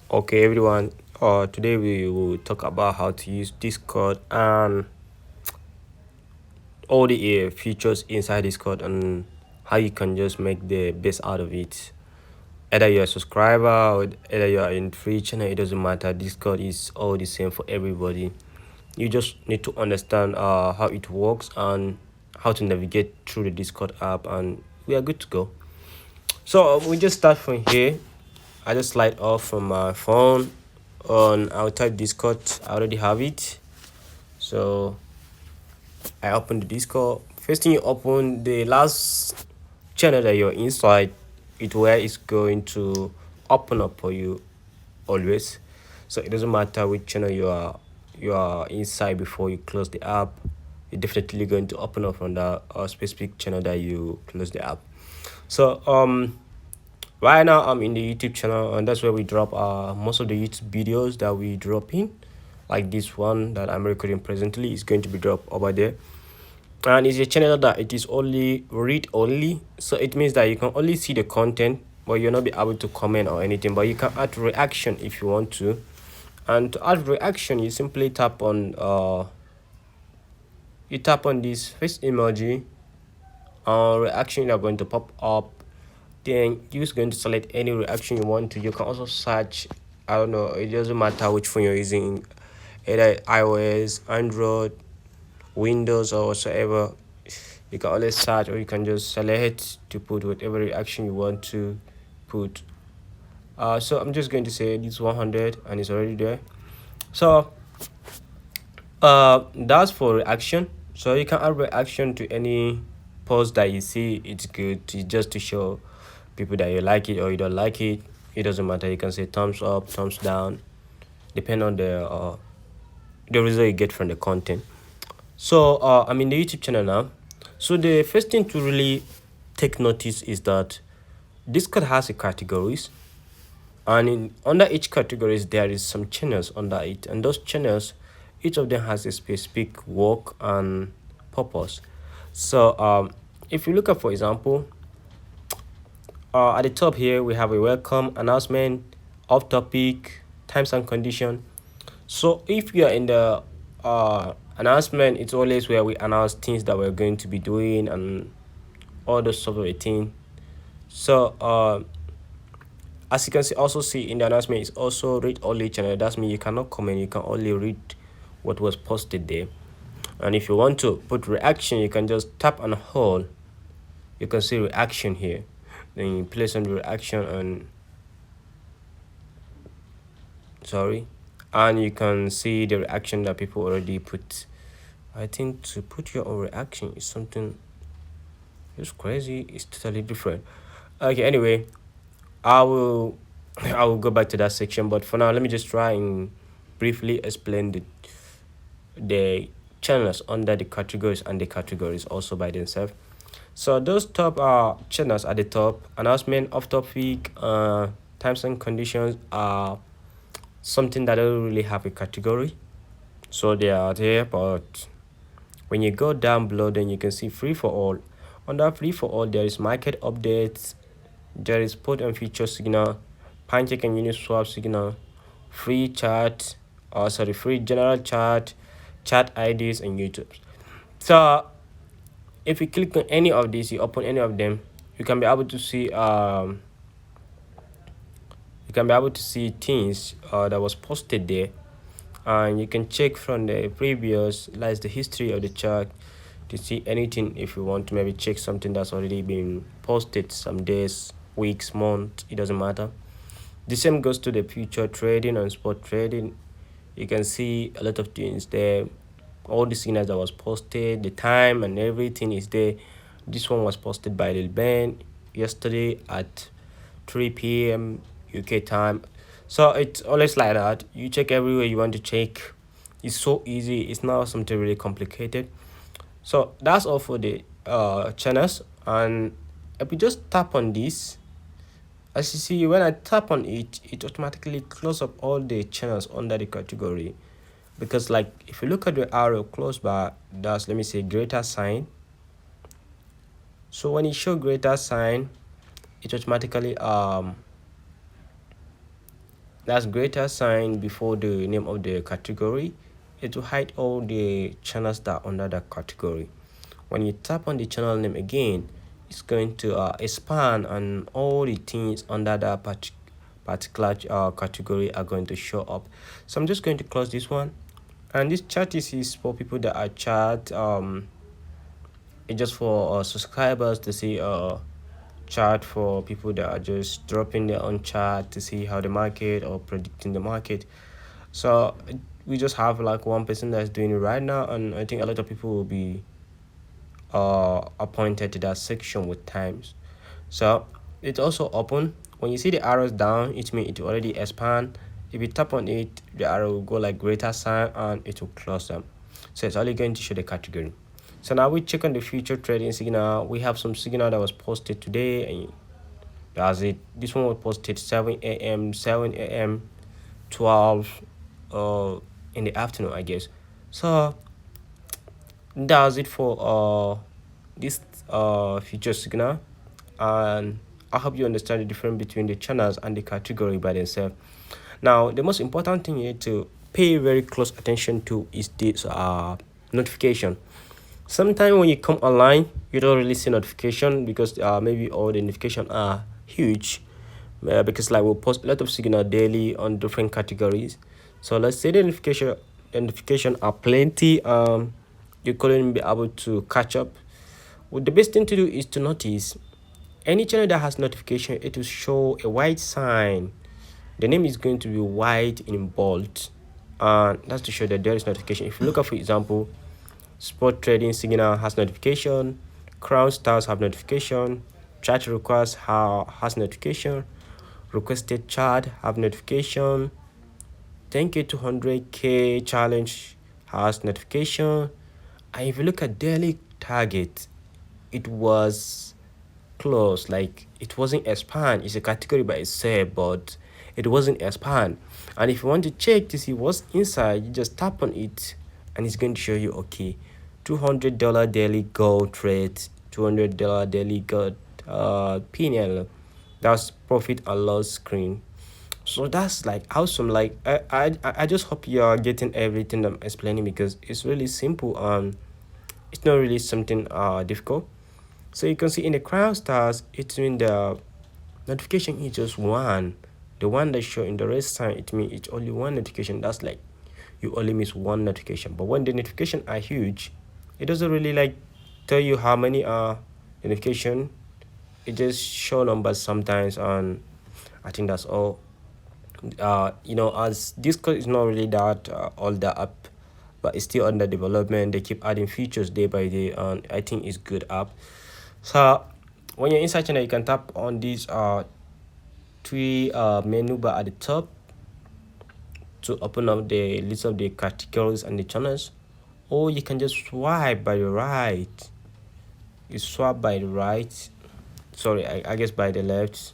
Okay, everyone. Today we will talk about how to use Discord and all the features inside Discord and how you can just make the best out of it. Either you're a subscriber or either you're in free channel, it doesn't matter. Discord is all the same for everybody. You just need to understand how it works and how to navigate through the Discord app, and we are good to go. So we just start from here. I just slide off from my phone on. I'll type Discord. I already have it. So I open the Discord. First thing you open, the last channel that you're inside, it where it's going to open up for you always. So it doesn't matter which channel you are inside before you close the app. You're definitely going to open up on that specific channel that you close the app. So right now I'm in the YouTube channel, and that's where we drop most of the YouTube videos that we drop in. Like this one that I'm recording presently is going to be dropped over there. And it's a channel that it is only read only, so it means that you can only see the content, but you'll not be able to comment or anything, but you can add reaction if you want to. And to add reaction, you simply tap on this face emoji, reaction are going to pop up. Then you're just going to select any reaction you want to. You can also search, I don't know, it doesn't matter which phone you're using, either iOS, Android, Windows, or whatsoever. You can always search, or you can just select to put whatever reaction you want to put. So I'm just going to say this 100, and it's already there. So that's for reaction. So you can add reaction to any post that you see. It's good to just to show people that you like it or you don't like it. It doesn't matter. You can say thumbs up, thumbs down, depend on the result you get from the content. So I'm in the YouTube channel now. So the first thing to really take notice is that Discord has a categories, and under each categories there is some channels under it, and those channels, each of them has a specific work and purpose. So if you look at, for example, at the top here we have a welcome, announcement, off topic, times and condition. So if you are in the announcement, it's always where we announce things that we're going to be doing and all those sort of a thing. So as you can see in the announcement, it's also read only channel. That's mean you cannot comment, you can only read what was posted there. And if you want to put reaction, you can just tap and hold. You can see reaction here. Then you place on the reaction and you can see the reaction that people already put. I think to put your own reaction is something just crazy. It's totally different. Okay, anyway, I will I will go back to that section, but for now let me just try and briefly explain the channels under the categories and the categories also by themselves. So those top channels at the top, announcement, off topic, times and conditions are something that don't really have a category. So they are there, but when you go down below, then you can see free for all. Under free for all, there is market updates, there is put and feature signal, pancake and uniswap signal, free chat, free general chat, chat IDs, and YouTube. So if you click on any of these, you open any of them, you can be able to see things that was posted there, and you can check from the previous, like the history of the chart, to see anything. If you want to maybe check something that's already been posted some days, weeks, months, it doesn't matter. The same goes to the future trading and spot trading. You can see a lot of things there, all the signals that was posted, the time and everything is there. This one was posted by Lil Ben yesterday at 3 p.m. UK time. So it's always like that. You check everywhere you want to check. It's so easy. It's not something really complicated. So that's all for the channels. And if you just tap on this, as you see, when I tap on it, it automatically close up all the channels under the category. Because like if you look at the arrow close by, that's, let me say, greater sign. So when you show greater sign, it automatically That's greater sign before the name of the category. It will hide all the channels that are under that category. When you tap on the channel name again, it's going to expand, and all the things under that particular category are going to show up. So I'm just going to close this one. And this chat is for people that are chat. It's just for subscribers to see chart for people that are just dropping their own chart to see how the market or predicting the market. So we just have like one person that's doing it right now, and I think a lot of people will be appointed to that section with times. So it's also open. When you see the arrows down, it means it already expand. If you tap on it, the arrow will go like greater sign and it will close them. So it's only going to show the category. So now we check on the future trading signal. We have some signal that was posted today, and that's it. This one was posted 7 a.m., 7 a.m., 12 in the afternoon, I guess. So that's it for this future signal, and I hope you understand the difference between the channels and the category by themselves. Now the most important thing you need to pay very close attention to is this notification. Sometimes when you come online, you don't really see notification because maybe all the notification are huge, because like we'll post a lot of signal daily on different categories. So let's say the notification are plenty. You couldn't be able to catch up. Well, the best thing to do is to notice any channel that has notification. It will show a white sign. The name is going to be white in bold, and that's to show that there is notification. If you look at, for example, spot trading signal has notification, crown stars have notification, chat request has notification, requested chart have notification, 10k 200k challenge has notification. And if you look at daily target, it was close, like it wasn't expand. It's a category by itself, but it wasn't expand. And if you want to check to see what's inside, you just tap on it and it's going to show you, okay, $200 daily gold trade, $200 daily gold PNL. That's profit and loss screen. So that's like awesome. Like I just hope you are getting everything I'm explaining, because it's really simple and it's not really something difficult. So you can see in the crown stars, it's in the notification is just one. The one that show in the red sign, it means it's only one notification. That's like you only miss one notification. But when the notification are huge, it doesn't really like tell you how many are notification. It just show numbers sometimes, and I think that's all. As Discord is not really that all that up, but it's still under development. They keep adding features day by day, and I think it's good app. So when you're inside channel, you can tap on these three menu bar at the top to open up the list of the categories and the channels, or you can just swipe by the right. You swipe by the right, sorry, I guess by the left.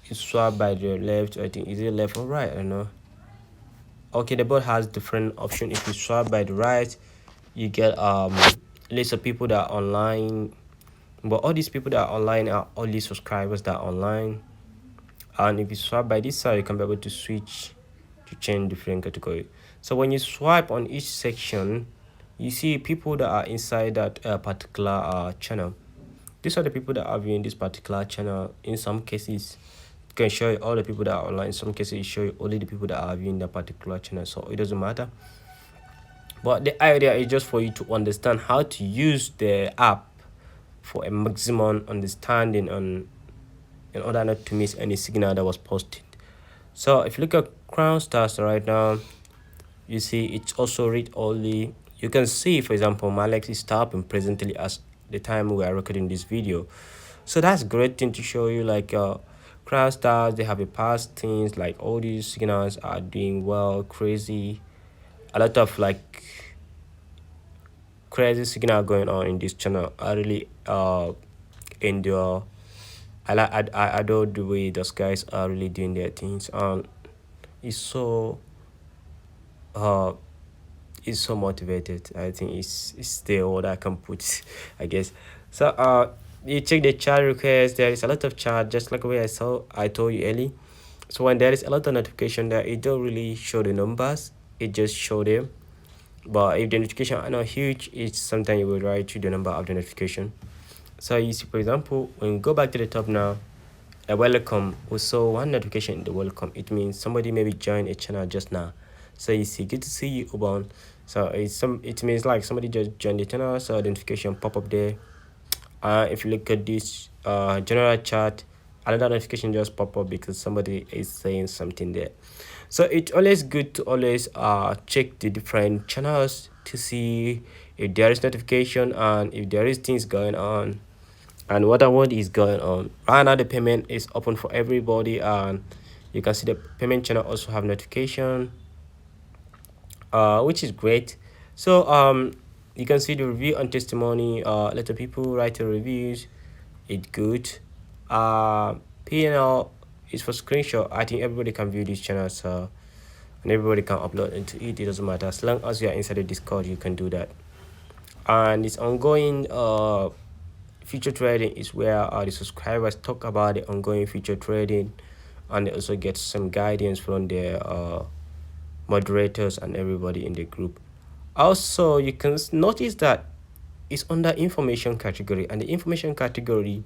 You swipe by the left, I think, is it left or right, I don't know. Okay, the board has different option. If you swipe by the right, you get list of people that are online, but all these people that are online are only subscribers that are online. And if you swipe by this side, you can be able to switch to change different category. So when you swipe on each section, you see people that are inside that particular channel. These are the people that are viewing this particular channel. In some cases, it can show you all the people that are online. In some cases, it show you only the people that are viewing that particular channel. So it doesn't matter. But the idea is just for you to understand how to use the app for a maximum understanding on, in order not to miss any signal that was posted. So if you look at crown stars right now, you see it's also read only. You can see, for example, my Alex is stopping presently as the time we are recording this video. So that's great thing to show you, like crown stars, they have a past things, like all these signals are doing well, crazy, a lot of like crazy signal going on in this channel. I really endure. I adore the way those guys are really doing their things, and it's so motivated. I think it's the word I can put, I guess. So you check the chat request. There is a lot of chat, just like the way I told you early. So when there is a lot of notification there, it don't really show the numbers, it just show them. But if the notification are not huge, it's sometimes you will write to the number of the notification. So you see, for example, when you go back to the top now, a welcome, we saw one notification in the welcome. It means somebody maybe joined a channel just now. So you see, good to see you, Ubon. So it means like somebody just joined the channel, so the notification pop up there. If you look at this general chat, another notification just pop up because somebody is saying something there. So it's always good to always check the different channels to see if there is notification and if there is things going on and what is going on. Right now the payment is open for everybody, and you can see the payment channel also have notification, which is great. So you can see the review and testimony. A lot of people write the reviews. It's good. P&L is for screenshot. I think everybody can view this channel, so and everybody can upload into it. It doesn't matter, as long as you are inside the Discord you can do that. And it's ongoing future trading is where the subscribers talk about the ongoing future trading, and they also get some guidance from their moderators and everybody in the group. Also, you can notice that it's under information category, and the information category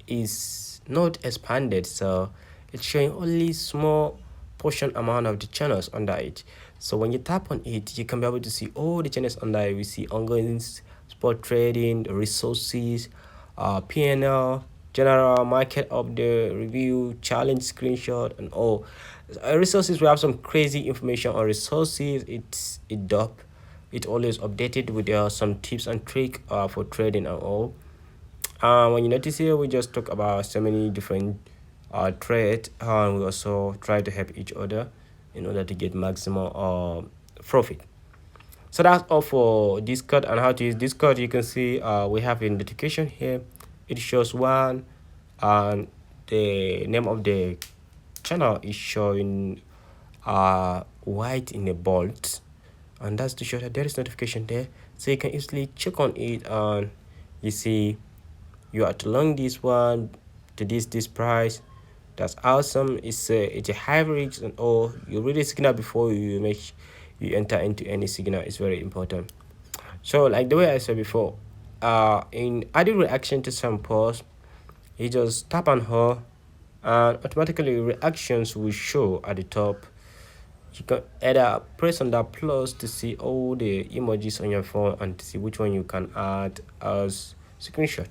is not expanded, so it's showing only small portion amount of the channels under it. So when you tap on it, you can be able to see all the channels under it. We see ongoing spot trading, resources, PNL, general market update, review, challenge screenshot, and all. Resources, we have some crazy information on resources. It dope. It always updated with some tips and trick for trading and all. When you notice here, we just talk about so many different trades, and we also try to help each other in order to get maximum profit. So that's all for Discord and how to use Discord. You can see we have a notification here. It shows one, and the name of the channel is showing white in a bold, and that's to show that there is notification there. So you can easily check on it, and you see you are to long this one to this price. That's awesome. It's a high risk, and all you read the signal before you enter into any signal is very important. So like the way I said before, in adding reaction to some post, you just tap on her and automatically reactions will show at the top. You can either press on that plus to see all the emojis on your phone and to see which one you can add as screenshot.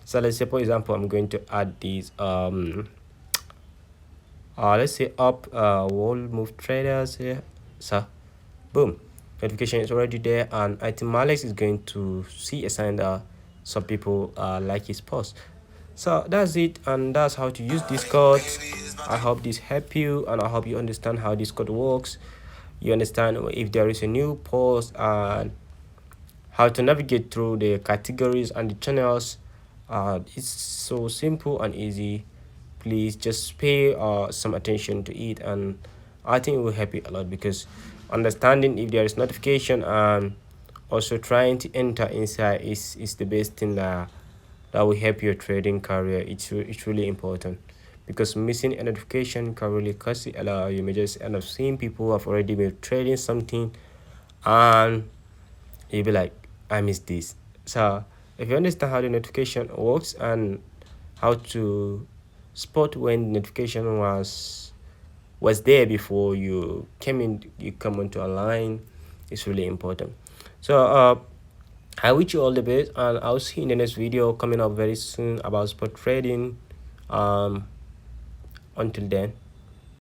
So let's say, for example, I'm going to add these let's say up wall move traders here. So boom, notification is already there, and I think Malex is going to see a sign that some people like his post. So that's it, and that's how to use Discord. I hope this help you, and I hope you understand how Discord works. You understand if there is a new post and how to navigate through the categories and the channels. It's so simple and easy. Please just pay some attention to it, and I think it will help you a lot, because understanding if there is notification and also trying to enter inside is the best thing that will help your trading career. It's really important, because missing a notification can really cost you a lot. You may just end up seeing people who have already been trading something, and you'll be like, I missed this. So if you understand how the notification works and how to spot when the notification was there before you come into a line, it's really important. So I wish you all the best, and I'll see you in the next video coming up very soon about spot trading. Until then.